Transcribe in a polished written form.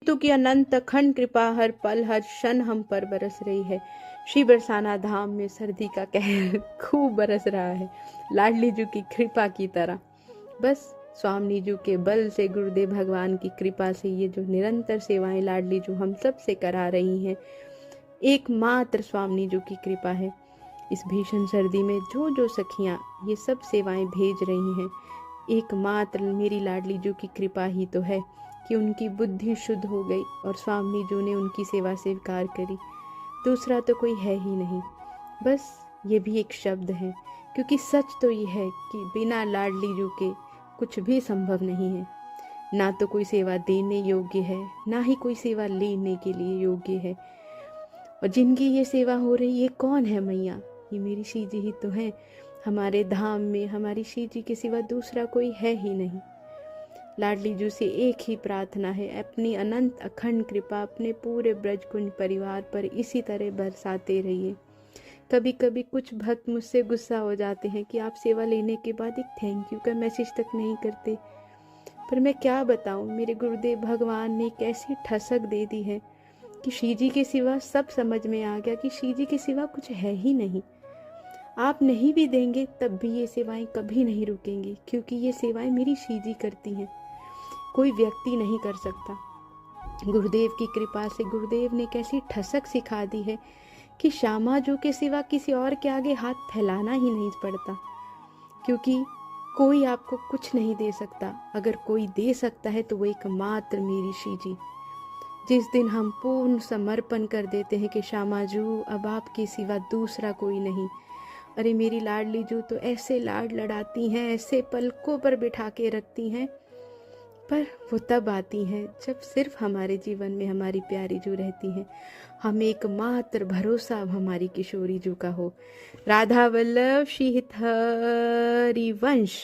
तू की अनंत अखंड कृपा हर पल हर क्षण हम पर बरस रही है। श्री बरसाना धाम में सर्दी का कहर खूब बरस रहा है, लाडली जू की कृपा की तरह। बस स्वामी जू के बल से, गुरुदेव भगवान की कृपा से ये जो निरंतर सेवाएं लाडली जू हम सब से करा रही हैं, एकमात्र स्वामी जू की कृपा है। इस भीषण सर्दी में जो जो सखियां ये सब सेवाएं भेज रही हैं, एकमात्र मेरी लाडली जू की कृपा ही तो है कि उनकी बुद्धि शुद्ध हो गई और स्वामी जू ने उनकी सेवा स्वीकार करी। दूसरा तो कोई है ही नहीं। बस ये भी एक शब्द है, क्योंकि सच तो ये है कि बिना लाडली जू के कुछ भी संभव नहीं है। ना तो कोई सेवा देने योग्य है, ना ही कोई सेवा लेने के लिए योग्य है। और जिनकी ये सेवा हो रही है कौन है मैया? ये मेरी श्री जी ही तो है। हमारे धाम में हमारी श्री जी के सिवा दूसरा कोई है ही नहीं। लाडली जू से एक ही प्रार्थना है, अपनी अनंत अखंड कृपा अपने पूरे ब्रजकुंज परिवार पर इसी तरह बरसाते रहिए। कभी कभी कुछ भक्त मुझसे गुस्सा हो जाते हैं कि आप सेवा लेने के बाद एक थैंक यू का मैसेज तक नहीं करते, पर मैं क्या बताऊं, मेरे गुरुदेव भगवान ने एक ऐसी ठसक दे दी है कि श्री जी के सिवा सब समझ में आ गया कि श्री जी के सिवा कुछ है ही नहीं। आप नहीं भी देंगे तब भी ये सेवाएं कभी नहीं रुकेंगी, क्योंकि ये सेवाएं मेरी श्री जी करती हैं, कोई व्यक्ति नहीं कर सकता। गुरुदेव की कृपा से गुरुदेव ने कैसी ठसक सिखा दी है कि श्यामा जू के सिवा किसी और के आगे हाथ फैलाना ही नहीं पड़ता, क्योंकि कोई आपको कुछ नहीं दे सकता। अगर कोई दे सकता है तो वो एकमात्र मेरी श्री जी। जिस दिन हम पूर्ण समर्पण कर देते हैं कि श्यामा जू अब आपके सिवा दूसरा कोई नहीं, अरे मेरी लाडली जू तो ऐसे लाड लड़ाती हैं, ऐसे पलकों पर बिठा के रखती हैं, पर वो तब आती हैं जब सिर्फ हमारे जीवन में हमारी प्यारी जू रहती हैं। हम एकमात्र भरोसा अब हमारी किशोरी जू का हो। राधा वल्लभ श्री हरि वंश।